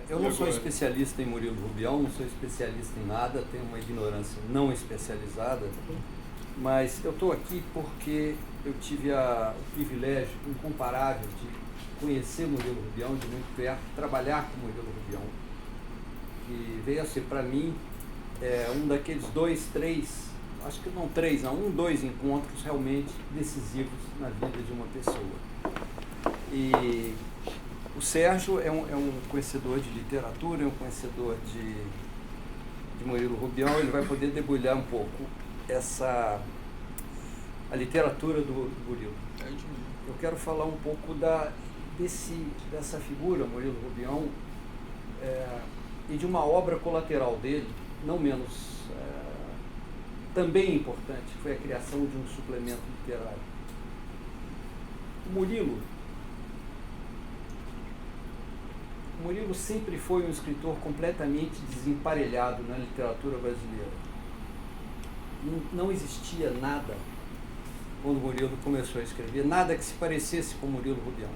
Eu não sou especialista em Murilo Rubião, não sou especialista em nada, tenho uma ignorância não especializada, mas eu estou aqui porque eu tive o privilégio incomparável de conhecer Murilo Rubião de muito perto, trabalhar com Murilo Rubião, que veio a ser para mim um daqueles dois encontros realmente decisivos na vida de uma pessoa. E o Sérgio é um conhecedor de literatura, é um conhecedor de Murilo Rubião, ele vai poder debulhar um pouco a literatura do Murilo. Eu quero falar um pouco dessa figura, Murilo Rubião, e de uma obra colateral dele, não menos também importante, que foi a criação de um suplemento literário. O Murilo sempre foi um escritor completamente desemparelhado na literatura brasileira. Não existia nada, quando Murilo começou a escrever, nada que se parecesse com Murilo Rubião.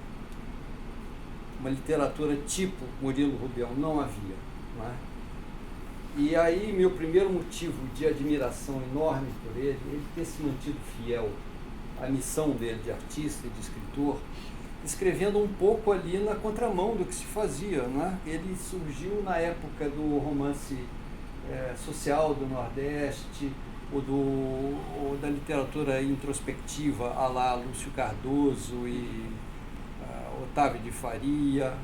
Uma literatura tipo Murilo Rubião não havia, não é? E aí, meu primeiro motivo de admiração enorme por ele ter se mantido fiel à missão dele de artista e de escritor, escrevendo um pouco ali na contramão do que se fazia, né? Ele surgiu na época do romance social do Nordeste, ou da literatura introspectiva à la Lúcio Cardoso e Otávio de Faria,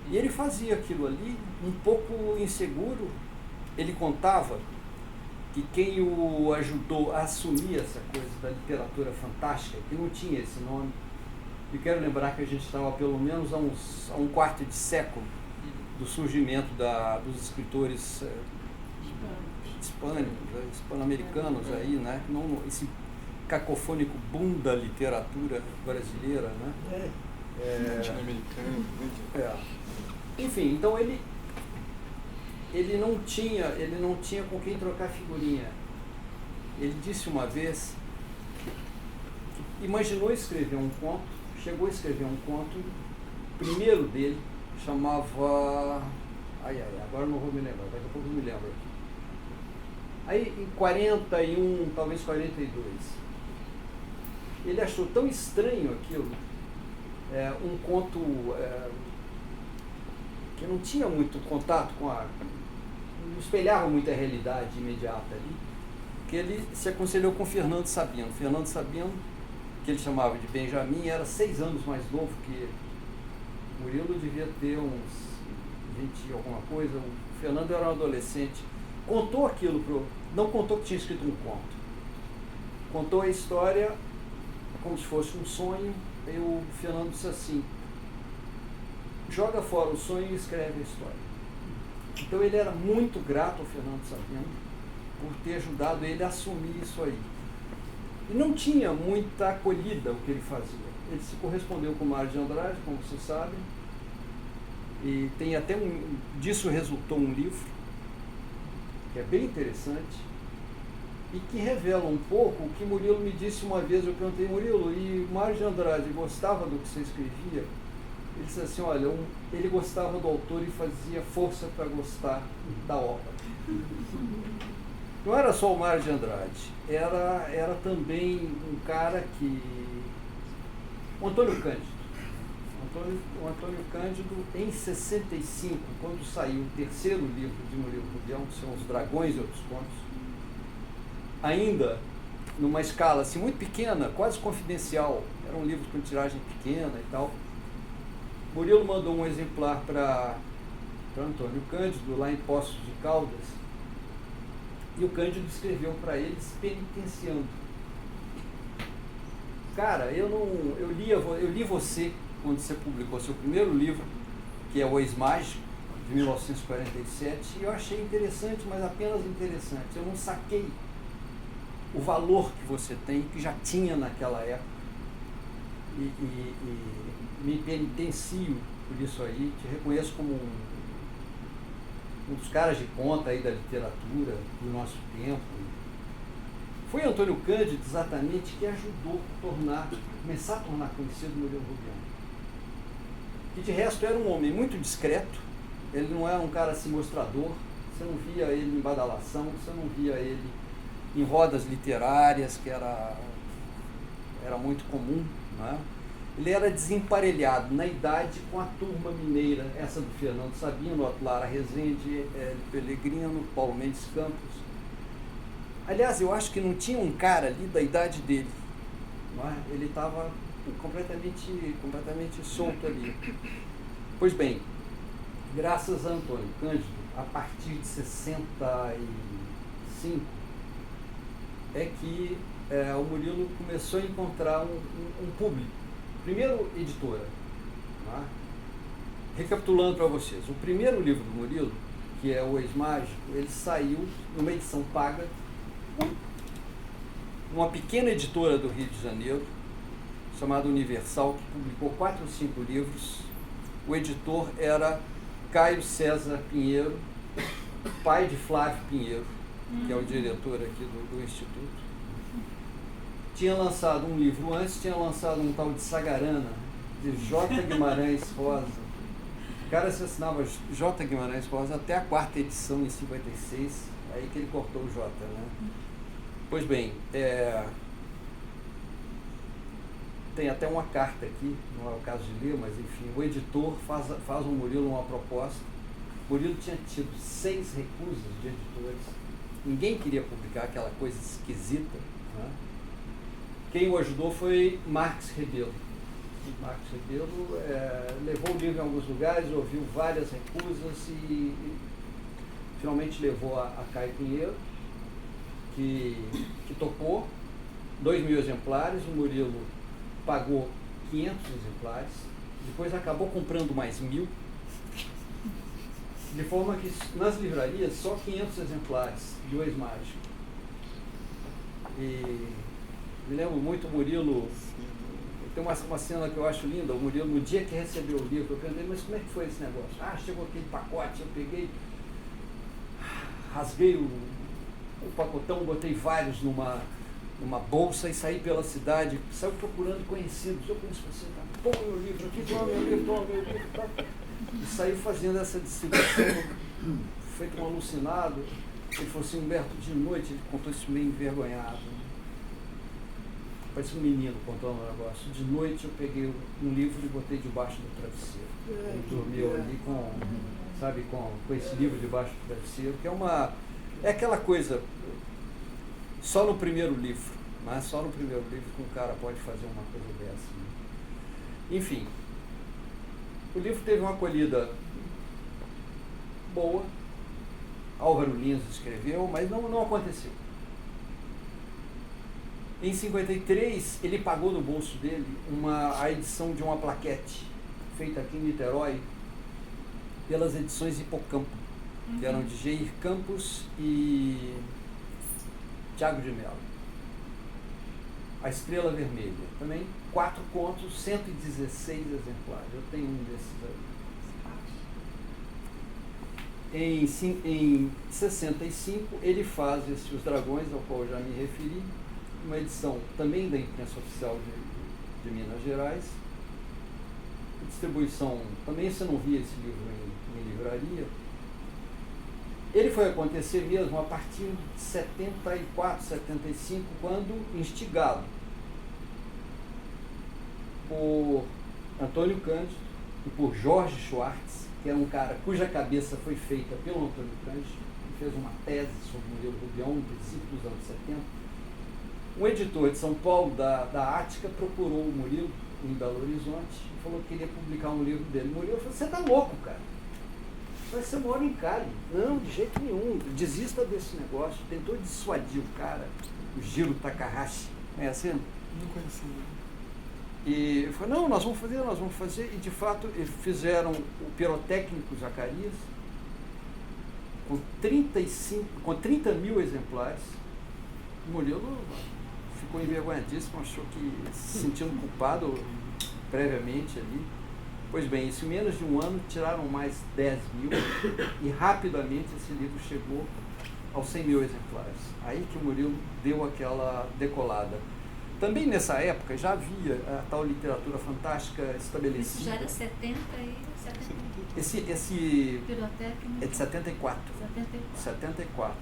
e ele fazia aquilo ali um pouco inseguro. Ele contava que quem o ajudou a assumir essa coisa da literatura fantástica, que não tinha esse nome, e quero lembrar que a gente estava pelo menos a um quarto de século do surgimento dos escritores hispano-americanos aí, né? Não, esse cacofônico boom da literatura brasileira, né? Latino-americano. Enfim, então ele não tinha com quem trocar figurinha. Ele disse uma vez que imaginou escrever um conto, chegou a escrever um conto, o primeiro dele chamava... agora não vou me lembrar, daqui a pouco eu me lembro aqui. Aí em 41, talvez 42, ele achou tão estranho aquilo, um conto que não tinha muito contato não espelhava muito a realidade imediata ali, que ele se aconselhou com Fernando Sabino. Fernando Sabino, que ele chamava de Benjamin, era 6 anos mais novo que ele. O Murilo devia ter uns 20 e alguma coisa, o Fernando era um adolescente. Contou aquilo, não contou que tinha escrito um conto. Contou a história como se fosse um sonho, e o Fernando disse assim: joga fora o sonho e escreve a história. Então ele era muito grato ao Fernando Sabino por ter ajudado ele a assumir isso aí. E não tinha muita acolhida o que ele fazia. Ele se correspondeu com o Mário de Andrade, como vocês sabem, e tem até disso resultou um livro, que é bem interessante, e que revela um pouco o que Murilo me disse uma vez. Eu perguntei: Murilo, e Mário de Andrade gostava do que você escrevia? Ele disse assim: olha, ele gostava do autor e fazia força para gostar da obra. Não era só o Mário de Andrade, era também um cara que... O Antônio Cândido. O Antônio Cândido, em 65, quando saiu o terceiro livro de Murilo Rubião, que são Os Dragões e Outros Contos, ainda numa escala assim, muito pequena, quase confidencial, era um livro com tiragem pequena e tal, Murilo mandou um exemplar para Antônio Cândido, lá em Poços de Caldas, e o Cândido escreveu para eles penitenciando. Cara, eu li você quando você publicou seu primeiro livro, que é O Ex-Mágico, de 1947, e eu achei interessante, mas apenas interessante. Eu não saquei o valor que você tem, que já tinha naquela época, e me penitencio por isso aí, te reconheço como um dos caras de ponta aí da literatura do nosso tempo. Foi Antônio Cândido exatamente que ajudou a começar a tornar conhecido Murilo Rubião, que de resto era um homem muito discreto, Ele não era um cara assim mostrador, você não via ele em badalação, você não via ele em rodas literárias, que era muito comum, né? Ele era desemparelhado na idade com a turma mineira, essa do Fernando Sabino, Lara Rezende, Pellegrino, Paulo Mendes Campos. Aliás, eu acho que não tinha um cara ali da idade dele, não é? Ele estava completamente solto ali. Pois bem, graças a Antônio Cândido, a partir de 65, é que o Murilo começou a encontrar um público. Primeiro, editora. Tá? Recapitulando para vocês, o primeiro livro do Murilo, que é O Ex-Mágico, ele saiu numa edição paga, numa pequena editora do Rio de Janeiro, chamada Universal, que publicou 4 ou 5 livros. O editor era Caio César Pinheiro, pai de Flávio Pinheiro, que é o diretor aqui do Instituto. Tinha lançado um livro antes, tinha lançado um tal de Sagarana, de J. Guimarães Rosa. O cara se assinava J. Guimarães Rosa até a 4ª edição, em 56, aí que ele cortou o J, né? Pois bem, tem até uma carta aqui, não é o caso de ler, mas enfim, o editor faz ao Murilo uma proposta. O Murilo tinha tido 6 recusas de editores, ninguém queria publicar aquela coisa esquisita, né? Quem o ajudou foi Marx Rebelo. Marx Rebelo levou o livro em alguns lugares, ouviu várias recusas e finalmente levou a Caio Pinheiro, que topou 2.000 exemplares, o Murilo pagou 500 exemplares, depois acabou comprando mais 1.000, de forma que nas livrarias só 500 exemplares de O Ex-Mágico. E me lembro muito o Murilo, tem uma cena que eu acho linda, o Murilo, no dia que recebeu o livro, eu perguntei, mas como é que foi esse negócio? Chegou aquele pacote, eu peguei, rasguei o pacotão, botei vários numa bolsa e saí pela cidade, saiu procurando conhecidos. Eu conheço você, tá? Toma meu livro aqui, toma meu livro, tá? E saiu fazendo essa distribuição, feito um alucinado. Ele falou assim, Humberto, de noite, ele contou isso meio envergonhado. Parece um menino contando um negócio. De noite eu peguei um livro e botei debaixo do travesseiro. Ele dormiu ali com esse livro debaixo do travesseiro, que é aquela coisa, só no primeiro livro, mas só no primeiro livro que um cara pode fazer uma coisa dessa. Né? Enfim, o livro teve uma acolhida boa, Álvaro Lins escreveu, mas não aconteceu. Em 53, ele pagou no bolso dele a edição de uma plaquete feita aqui em Niterói pelas edições Hipocampo, que eram de Geir Campos e Tiago de Mello. A Estrela Vermelha, também 4 contos, 116 exemplares. Eu tenho um desses aí. Em 65, ele faz Os Dragões, ao qual eu já me referi, uma edição também da imprensa oficial de Minas Gerais. Distribuição, também você não via esse livro em livraria. Ele foi acontecer mesmo a partir de 74, 75, quando instigado por Antônio Cândido e por Jorge Schwartz, que era um cara cuja cabeça foi feita pelo Antônio Cândido, que fez uma tese sobre o Murilo Rubião no princípio dos anos 70. Um editor de São Paulo, da Ática, procurou o Murilo em Belo Horizonte e falou que queria publicar um livro dele. O Murilo falou, você tá louco, cara. Mas você mora em Cali. Não, de jeito nenhum. Desista desse negócio. Tentou dissuadir o cara, o Jiro Takahashi. Conhece ele? Não conheci. E falou, não, nós vamos fazer. E de fato, eles fizeram o Pirotécnico Zacarias com 30.000 exemplares. O Murilo ficou envergonhadíssimo, achou que se sentindo culpado previamente ali. Pois bem, isso em menos de um ano tiraram mais 10.000 e rapidamente esse livro chegou aos 100.000 exemplares. Aí que o Murilo deu aquela decolada. Também nessa época já havia a tal literatura fantástica estabelecida. Isso já era 70 e 71. Pirotécnica. É de 74. 74. 74.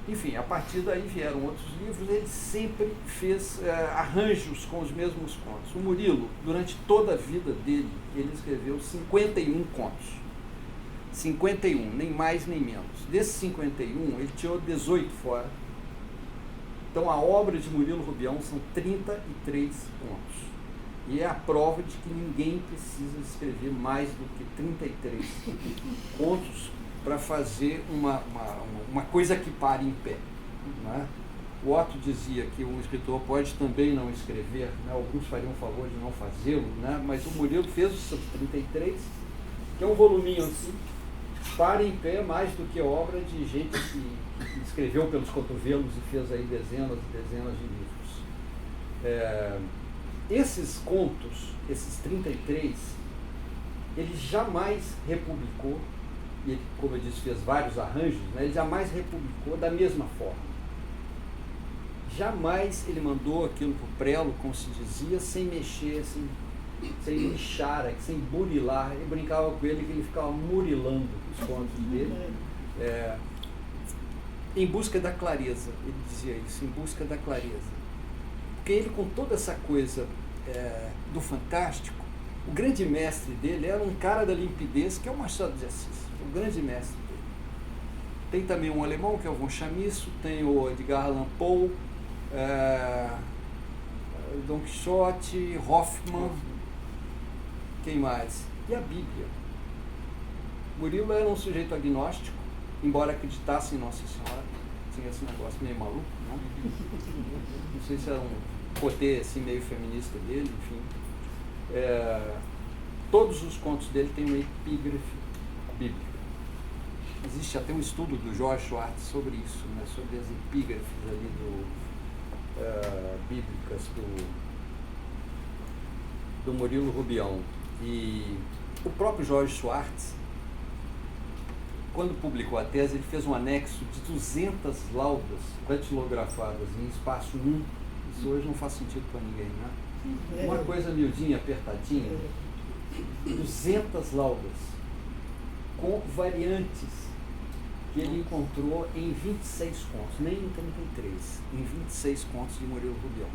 Enfim, a partir daí vieram outros livros. Ele sempre fez arranjos com os mesmos contos. O Murilo, durante toda a vida dele, ele escreveu 51 contos. 51, nem mais nem menos. Desses 51, ele tirou 18 fora. Então, a obra de Murilo Rubião são 33 contos. E é a prova de que ninguém precisa escrever mais do que 33 contos para fazer uma coisa que pare em pé. Não é? O Otto dizia que o escritor pode também não escrever, né? Alguns fariam o favor de não fazê-lo, né? Mas o Murilo fez os seus 33, que é um voluminho assim, para em pé mais do que obra de gente que escreveu pelos cotovelos e fez aí dezenas e dezenas de livros. Esses contos, esses 33, ele jamais republicou, e ele, como eu disse, fez vários arranjos, né? Ele jamais republicou da mesma forma. Jamais ele mandou aquilo para o prelo, como se dizia, sem mexer, sem lixar, sem burilar. Eu brincava com ele que ele ficava murilando os contos dele, em busca da clareza. Ele dizia isso, em busca da clareza. Porque ele, com toda essa coisa do fantástico, o grande mestre dele era um cara da limpidez, que é o Machado de Assis, o grande mestre dele. Tem também um alemão, que é o von Chamisso, tem o Edgar Allan Poe, Don Quixote, Hoffmann, quem mais? E a Bíblia. Murilo era um sujeito agnóstico, embora acreditasse em Nossa Senhora. Tinha esse negócio meio maluco, né? Não sei se era um poder assim, meio feminista dele, enfim. Todos os contos dele têm uma epígrafe bíblica. Existe até um estudo do George Schwartz sobre isso, né? Sobre as epígrafes ali bíblicas do Murilo Rubião. E o próprio George Schwartz, quando publicou a tese, ele fez um anexo de 200 laudas datilografadas em espaço 1. Isso hoje não faz sentido para ninguém, né? Uma coisa miudinha, apertadinha. 200 laudas com variantes que ele encontrou em 26 contos, nem em 33, em 26 contos de Murilo Rubião.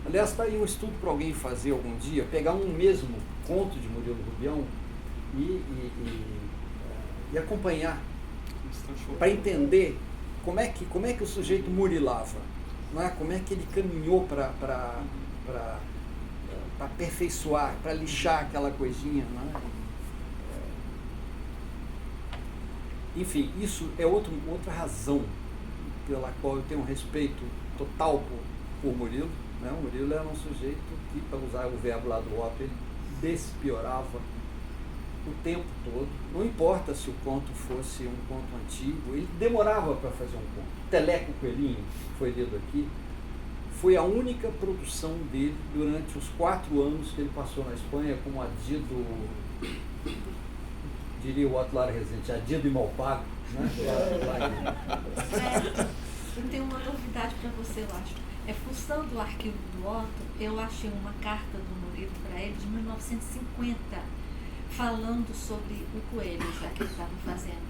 Aliás, está aí um estudo para alguém fazer algum dia, pegar um mesmo conto de Murilo Rubião e acompanhar, para entender como é que o sujeito murilava, não é? Como é que ele caminhou para aperfeiçoar, para lixar aquela coisinha, não é? Enfim, isso é outra razão pela qual eu tenho um respeito total por Murilo, né? O Murilo era um sujeito que, para usar o verbo lá do Otto, ele despiorava o tempo todo. Não importa se o conto fosse um conto antigo, ele demorava para fazer um conto. Teleco Coelhinho, que foi lido aqui, foi a única produção dele durante os 4 anos que ele passou na Espanha como adido, diria o Otto Lara Rezende, adido e mal pago, né? Eu tenho uma novidade para você, eu acho. Fuçando o arquivo do Otto, eu achei uma carta do Murilo para ele de 1950, falando sobre o coelho já que ele estava fazendo.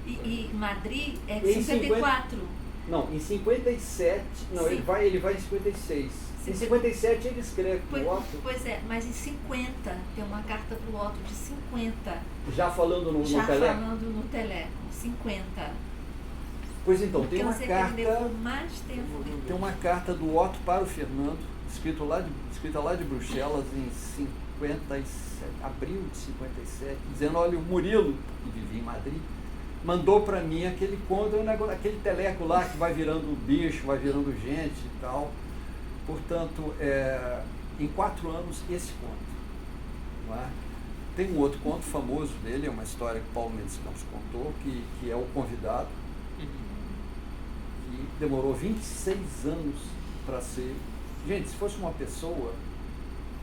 E Madrid é de 54. Não, em 57, não, ele vai em 56. Em 57 ele escreve para o Otto. Pois é, mas em 50 tem uma carta para o Otto de 50. Já falando no Já Teleco? falando no Teleco, 50. Pois então, tem uma carta. Mais tempo. Tem uma carta do Otto para o Fernando, escrita lá de Bruxelas em 57, abril de 57, dizendo: olha, o Murilo, que vivia em Madrid, mandou para mim aquele conto, aquele teleco lá que vai virando bicho, vai virando gente e tal. Portanto, em 4 anos, esse conto. Não é? Tem um outro conto famoso dele, é uma história que Paulo Mendes Campos contou, que é O Convidado, que demorou 26 anos para ser. Gente, se fosse uma pessoa,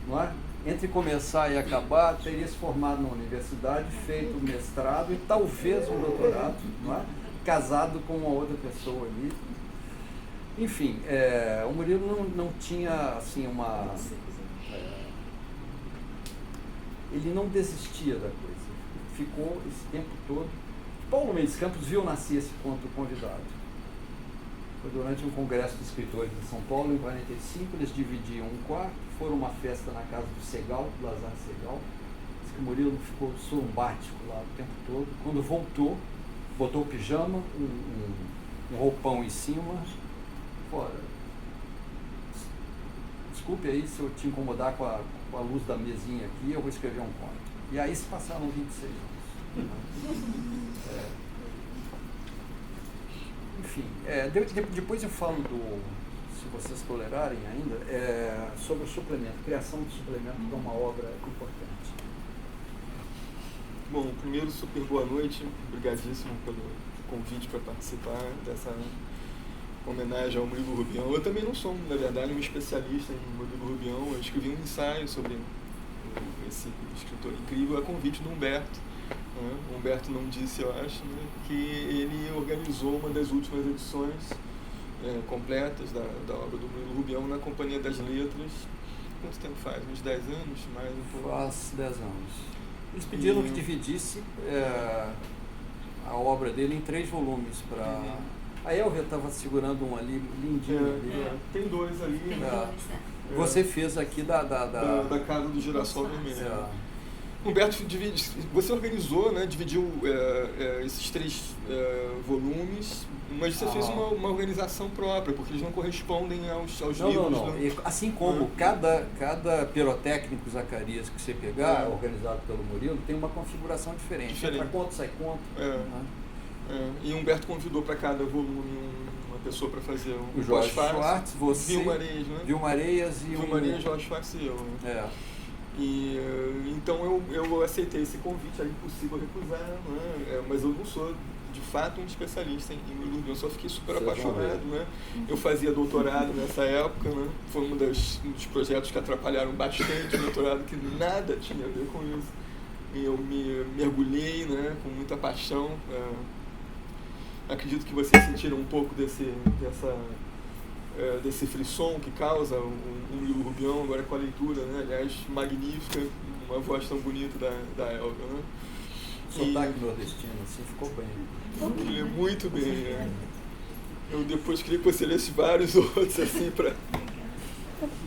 não é? Entre começar e acabar, teria se formado na universidade, feito um mestrado e talvez um doutorado, não é? Casado com uma outra pessoa ali. Enfim, o Murilo não tinha assim ele não desistia da coisa. Ficou esse tempo todo. Paulo Mendes Campos viu nascer esse conto convidado. Foi durante um congresso de escritores de São Paulo, em 45, eles dividiam um quarto, foram a uma festa na casa do Segal, do Lazar Segal. Diz que o Murilo ficou sorumbático lá o tempo todo. Quando voltou, botou o pijama, um roupão em cima, fora. Desculpe aí se eu te incomodar com a luz da mesinha aqui, eu vou escrever um conto. E aí se passaram 26 anos. Enfim, depois eu falo se vocês tolerarem ainda, sobre o suplemento, criação de suplemento, que é uma obra importante. Bom, primeiro, super boa noite, obrigadíssimo pelo convite para participar dessa homenagem ao Murilo Rubião. Eu também não sou, na verdade, um especialista em Murilo Rubião, eu escrevi um ensaio sobre esse escritor incrível a convite do Humberto. O Humberto não disse, eu acho, né, que ele organizou uma das últimas edições completas da obra do Murilo Rubião na Companhia das Letras. Quanto tempo faz? Uns 10 anos? Mais um pouco? Faz 10 anos. Eles pediram que dividisse a obra dele em 3 volumes. A Elvia estava segurando um ali, lindinho. Tem 2 ali. Tem 2, Você fez aqui da Casa do Girassol Vermelho. Humberto, você organizou, né, dividiu esses 3 volumes, mas você fez uma organização própria, porque eles não correspondem aos livros. Não. Assim como cada pirotécnico Zacarias que você pegar, organizado pelo Murilo, tem uma configuração diferente. Entra conto, sai conto. E Humberto convidou para cada volume uma pessoa para fazer o Jorge Schwartz, você, Vilmareias, né? Vilmareias, Jorge Schwartz e eu. Né? Então eu aceitei esse convite, é impossível recusar, né? Mas eu não sou de fato um especialista em Murilo Rubião, só fiquei super apaixonado, né? Eu fazia doutorado nessa época, né? Foi um dos projetos que atrapalharam bastante o doutorado, que nada tinha a ver com isso. E eu me mergulhei, né, com muita paixão. Acredito que vocês sentiram um pouco desse frisson que causa o Murilo Rubião, agora com a leitura, né? Aliás, magnífica, uma voz tão bonita da Elvia, né? Sotaque nordestino, assim, ficou bem. Muito bem, né? Eu depois queria que você lesse vários outros, assim,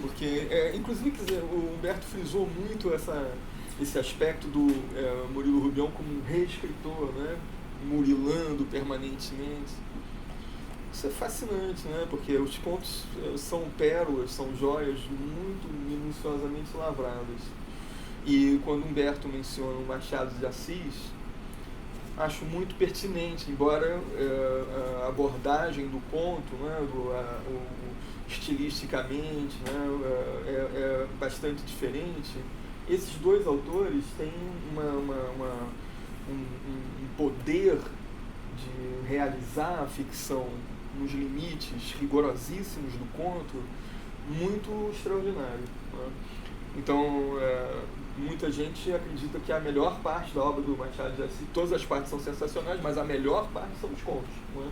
porque, inclusive, quer dizer, o Humberto frisou muito esse aspecto do Murilo Rubião como um reescritor, né? Murilando permanentemente. Isso é fascinante, né? Porque os contos são pérolas, são joias muito minuciosamente lavradas. E quando Humberto menciona o Machado de Assis, acho muito pertinente, embora a abordagem do conto, né, estilisticamente, né, é bastante diferente. Esses 2 autores têm um poder de realizar a ficção nos limites rigorosíssimos do conto muito extraordinário, né? Então, muita gente acredita que a melhor parte da obra do Machado de Assis, todas as partes são sensacionais, mas a melhor parte são os contos, né?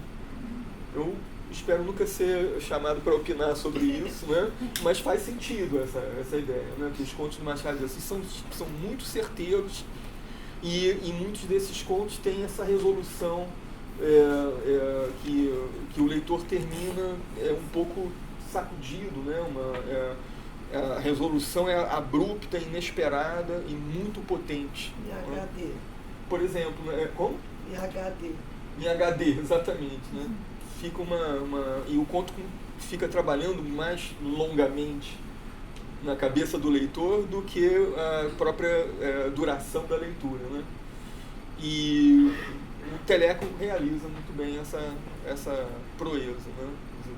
Eu espero nunca ser chamado para opinar sobre isso, né? Mas faz sentido essa ideia, né? Que os contos do Machado de Assis são muito certeiros e muitos desses contos têm essa resolução que o leitor termina um pouco sacudido, né? A resolução é abrupta, inesperada e muito potente. Em HD. Por exemplo, como? Em HD. Em HD, exatamente, né? Fica e o conto fica trabalhando mais longamente na cabeça do leitor do que a própria duração da leitura, né? E o Teleco realiza muito bem essa proeza, né?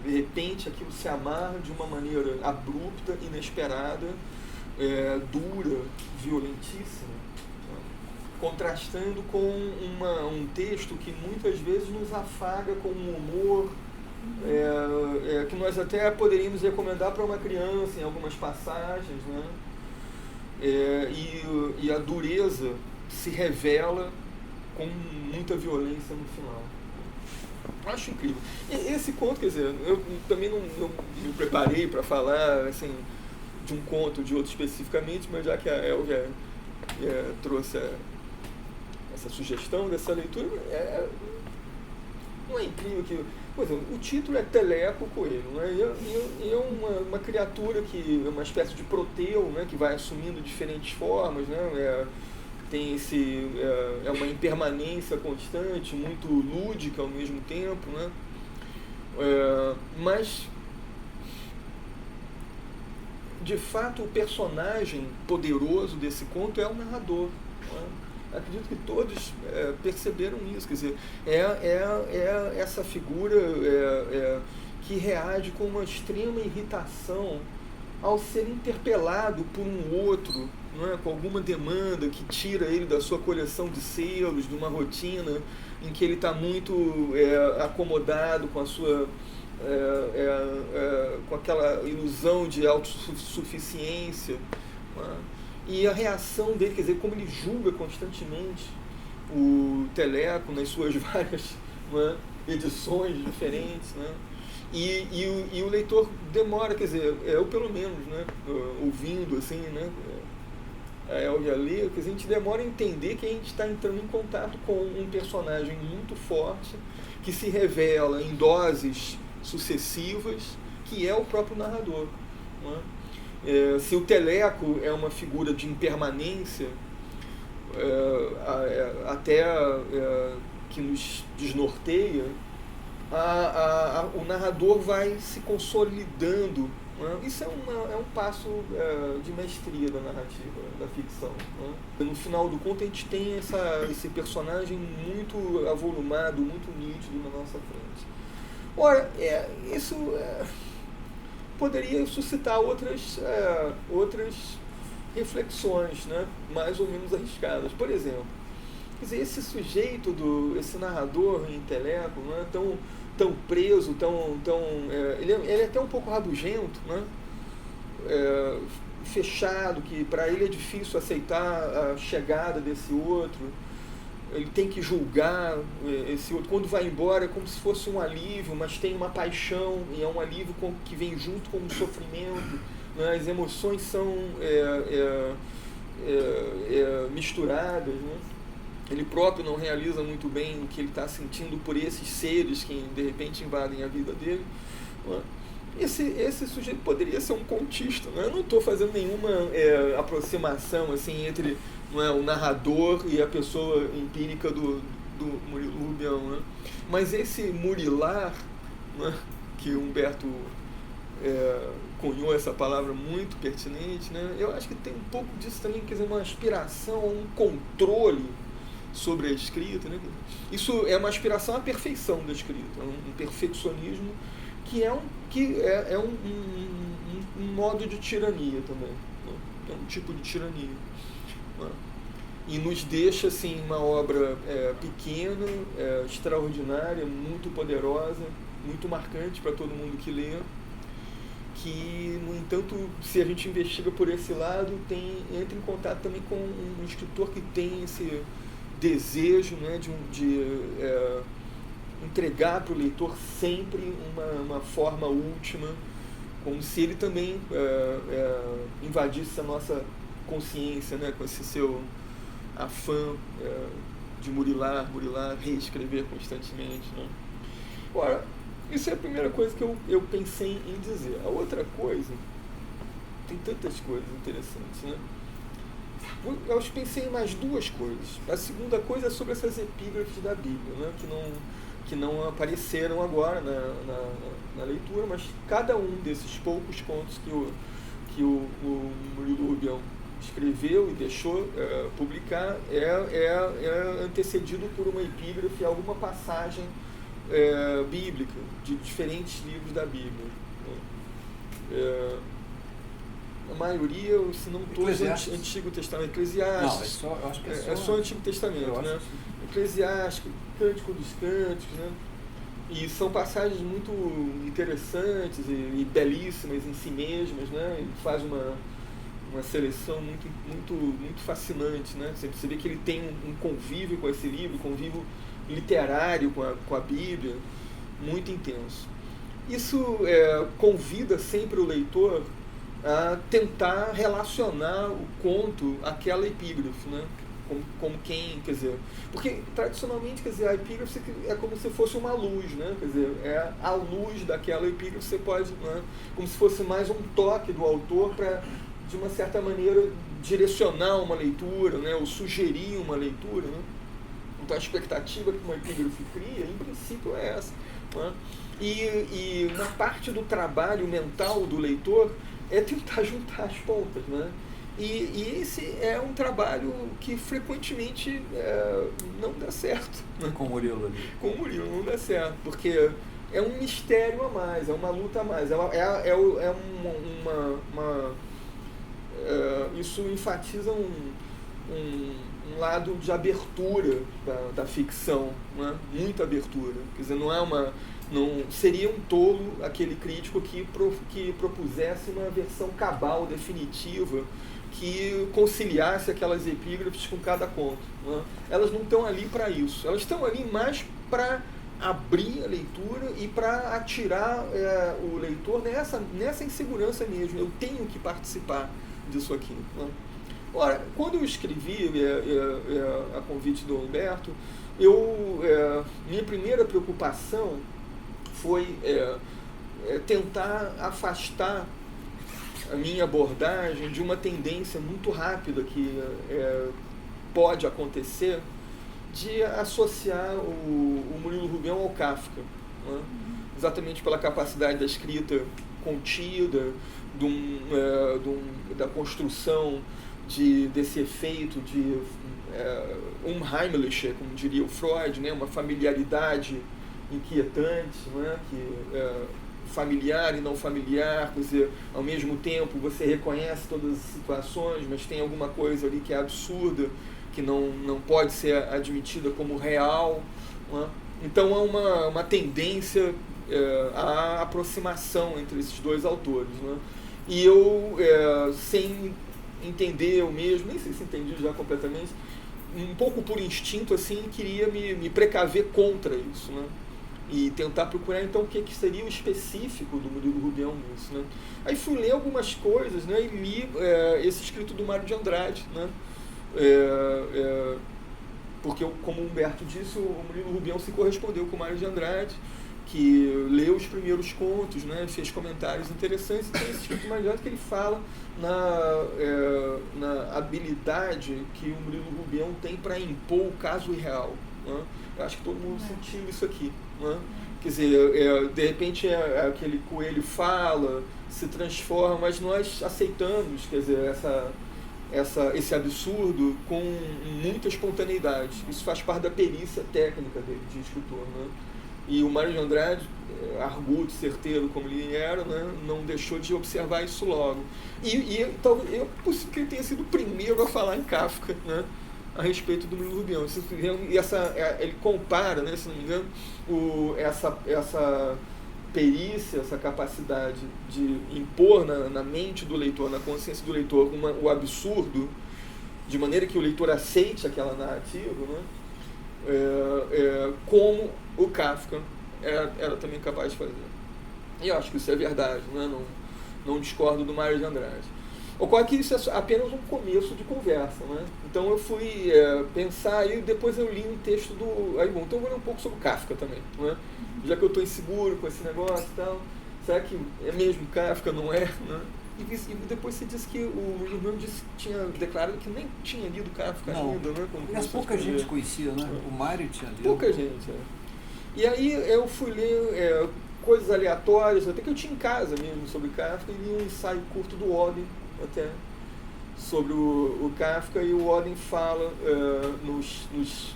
De repente aquilo se amarra de uma maneira abrupta, inesperada, dura, violentíssima, né? Contrastando com um texto que muitas vezes nos afaga com um humor que nós até poderíamos recomendar para uma criança em algumas passagens, né? E a dureza se revela com muita violência no final. Acho incrível. E esse conto, quer dizer, eu também não me preparei para falar assim, de um conto, de outro especificamente, mas já que a Elvia trouxe essa sugestão dessa leitura, não é incrível que... Por exemplo, o título é Teleco Coelho, né? E é uma criatura que é uma espécie de proteu, né? Que vai assumindo diferentes formas, né? Tem é uma impermanência constante, muito lúdica ao mesmo tempo, né? Mas, de fato, o personagem poderoso desse conto é o narrador, né? Acredito que todos perceberam isso, quer dizer, essa figura que reage com uma extrema irritação ao ser interpelado por um outro, não é? Com alguma demanda que tira ele da sua coleção de selos, de uma rotina em que ele está muito acomodado com a sua com aquela ilusão de autossuficiência, não é? E a reação dele, quer dizer, como ele julga constantemente o Teleco nas suas várias, né, edições diferentes, né? E o leitor demora, quer dizer, eu pelo menos, né, ouvindo assim, né, a Elvia ler, quer dizer, a gente demora a entender que a gente está entrando em contato com um personagem muito forte, que se revela em doses sucessivas, que é o próprio narrador, né? Se o Teleco é uma figura de impermanência, até que nos desnorteia, o narrador vai se consolidando, né? Isso é um passo de mestria da narrativa, da ficção, né? No final do conto a gente tem esse personagem muito avolumado, muito nítido na nossa frente. Ora, isso poderia suscitar outras reflexões, né, mais ou menos arriscadas. Por exemplo, quer dizer, esse sujeito, esse narrador em Teleco, né, tão preso, ele é até um pouco rabugento, né, fechado, que para ele é difícil aceitar a chegada desse outro. Ele tem que julgar esse outro. Quando vai embora é como se fosse um alívio, mas tem uma paixão, e é um alívio que vem junto com o sofrimento, né? As emoções são misturadas, né? Ele próprio não realiza muito bem o que ele está sentindo por esses seres que de repente invadem a vida dele, né? Esse sujeito poderia ser um contista, né? Eu não estou fazendo nenhuma aproximação assim entre, não é, o narrador e a pessoa empírica do Murilo Rubião, né? Mas esse murilar, né, que Humberto cunhou essa palavra muito pertinente, né? Eu acho que tem um pouco disso também, quer dizer, uma aspiração a um controle sobre a escrita, né? Isso é uma aspiração à perfeição da escrita, um perfeccionismo que é um modo de tirania também, né? É um tipo de tirania, né? E nos deixa assim uma obra pequena, extraordinária, muito poderosa, muito marcante para todo mundo que lê, que, no entanto, se a gente investiga por esse lado, entra em contato também com um escritor que tem esse desejo, né, de entregar para o leitor sempre uma forma última, como se ele também invadisse a nossa consciência, né, com esse seu afã de murilar, reescrever constantemente, né? Ora, isso é a primeira coisa que eu pensei em dizer. A outra coisa, tem tantas coisas interessantes, né? Eu pensei em mais duas coisas. A segunda coisa é sobre essas epígrafes da Bíblia, né? Que não apareceram agora na leitura, mas cada um desses poucos contos que o Murilo Rubião escreveu e deixou publicar é antecedido por uma epígrafe, alguma passagem bíblica, de diferentes livros da Bíblia. A maioria, se não todos, Antigo Testamento, Eclesiastes. Não, eu acho que é só Antigo Testamento, né? Eclesiastes, Cântico dos Cânticos, né? E são passagens muito interessantes e belíssimas em si mesmas, né? Ele faz uma seleção muito fascinante, né? Você vê que ele tem um convívio com esse livro, convívio literário com a Bíblia, muito intenso. Isso convida sempre o leitor a tentar relacionar o conto àquela epígrafe, né? Como quem, quer dizer, porque tradicionalmente, quer dizer, a epígrafe é como se fosse uma luz, né? Quer dizer, é a luz daquela epígrafe, você pode, né? Como se fosse mais um toque do autor para, de uma certa maneira, direcionar uma leitura, né? Ou sugerir uma leitura, né? Então a expectativa que uma epígrafe cria, em princípio, é essa, né? E uma parte do trabalho mental do leitor é tentar juntar as pontas, né? E esse é um trabalho que frequentemente não dá certo. Né? Com o Murilo ali. Com o Murilo não dá certo, porque é um mistério a mais, é uma luta a mais. Isso enfatiza um lado de abertura da ficção, né? Muita abertura. Quer dizer, não seria um tolo aquele crítico que propusesse uma versão cabal, definitiva, que conciliasse aquelas epígrafes com cada conto, né? Elas não estão ali para isso, elas estão ali mais para abrir a leitura e para atirar o leitor nessa insegurança mesmo. Eu tenho que participar disso aqui, né? Ora, quando eu escrevi a convite do Humberto, minha primeira preocupação foi tentar afastar a minha abordagem de uma tendência muito rápida que pode acontecer de associar o Murilo Rubião ao Kafka, né? Exatamente pela capacidade da escrita contida, da construção desse efeito de Unheimliche, como diria o Freud, né? Uma familiaridade inquietante, né? Familiar e não familiar, quer dizer, ao mesmo tempo você reconhece todas as situações, mas tem alguma coisa ali que é absurda, que não pode ser admitida como real, né? Então há uma tendência à aproximação entre esses dois autores, né? E eu, sem entender eu mesmo, nem sei se entendi já completamente, um pouco por instinto, assim, queria me precaver contra isso, né? E tentar procurar, então, o que seria o específico do Murilo Rubião nisso, né? Aí fui ler algumas coisas, né? E li esse escrito do Mário de Andrade, né? Porque, como o Humberto disse, o Murilo Rubião se correspondeu com o Mário de Andrade, que leu os primeiros contos, né? Fez comentários interessantes, e tem esse escrito do Mário de Andrade que ele fala na habilidade que o Murilo Rubião tem para impor o caso irreal, né? Eu acho que todo mundo sentiu isso aqui, né? Quer dizer, de repente aquele coelho fala, se transforma, mas nós aceitamos, quer dizer, esse absurdo com muita espontaneidade. Isso faz parte da perícia técnica dele de escritor, né? E o Mário de Andrade, arguto, certeiro como ele era, né, não deixou de observar isso logo. Então, é possível que ele tenha sido o primeiro a falar em Kafka, né, a respeito do Murilo Rubião. Ele compara, né, se não me engano, essa perícia, essa capacidade de impor na mente do leitor, na consciência do leitor, o absurdo, de maneira que o leitor aceite aquela narrativa, né, como o Kafka era também capaz de fazer. E eu acho que isso é verdade, né? Não discordo do Mário de Andrade. Ocorre que isso é apenas um começo de conversa, né? Então eu fui pensar e depois eu li um texto do... Aí, bom, então eu vou ler um pouco sobre o Kafka também, né? Já que eu estou inseguro com esse negócio e tal, será que é mesmo Kafka, não é? Né? E depois você disse que o Rubião tinha declarado que nem tinha lido Kafka ainda, né? Mas pouca gente conhecia, né? O Mário tinha lido. Pouca gente, E aí eu fui ler coisas aleatórias, até que eu tinha em casa mesmo sobre Kafka, e li um ensaio curto do Oden, até, sobre o Kafka, e o Oden fala nos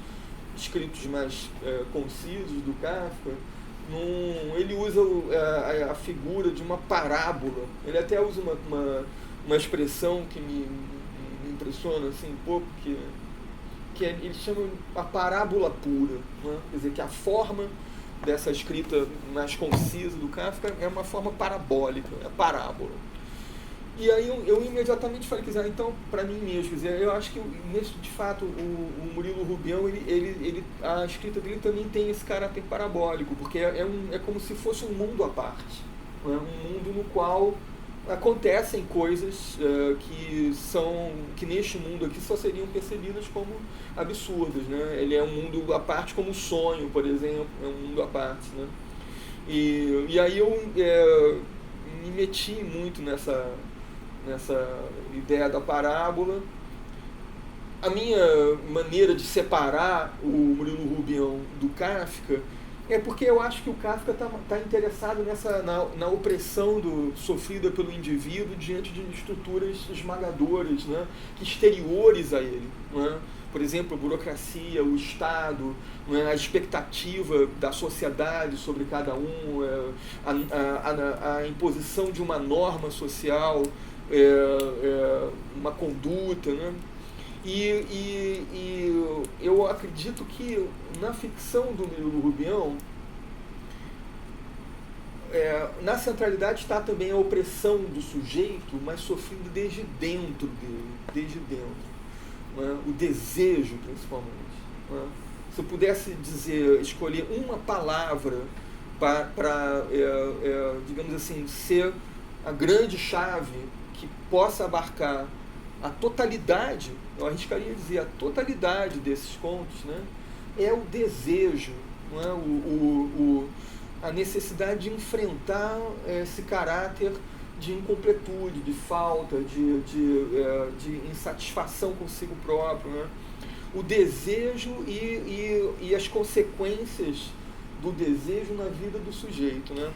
escritos mais concisos do Kafka, ele usa a figura de uma parábola. Ele até usa uma expressão que me impressiona assim, um pouco, que ele chama a parábola pura, né? Quer dizer, que a forma dessa escrita mais concisa do Kafka é uma forma parabólica, é parábola. E aí eu imediatamente falei, quer dizer, então, para mim mesmo, quer dizer, eu acho que, de fato, o Murilo Rubião, a escrita dele também tem esse caráter parabólico, porque é como se fosse um mundo à parte, né? Um mundo no qual acontecem coisas que neste mundo aqui só seriam percebidas como absurdas, né? Ele é um mundo à parte, como o sonho, por exemplo, é um mundo à parte, né? E aí eu me meti muito nessa ideia da parábola. A minha maneira de separar o Murilo Rubião do Kafka é porque eu acho que o Kafka está interessado na opressão sofrida pelo indivíduo diante de estruturas esmagadoras, né, exteriores a ele. Né? Por exemplo, a burocracia, o Estado, né, a expectativa da sociedade sobre cada um, a imposição de uma norma social, uma conduta, né? E eu acredito que na ficção do Murilo Rubião, na centralidade está também a opressão do sujeito, mas sofrido desde dentro dele, né? O desejo, principalmente. Né? Se eu pudesse escolher uma palavra para digamos assim, ser a grande chave que possa abarcar a totalidade, eu arriscaria dizer, a totalidade desses contos, né, é o desejo, não é? A necessidade de enfrentar esse caráter de incompletude, de falta, de insatisfação consigo próprio, né? O desejo e as consequências do desejo na vida do sujeito, né?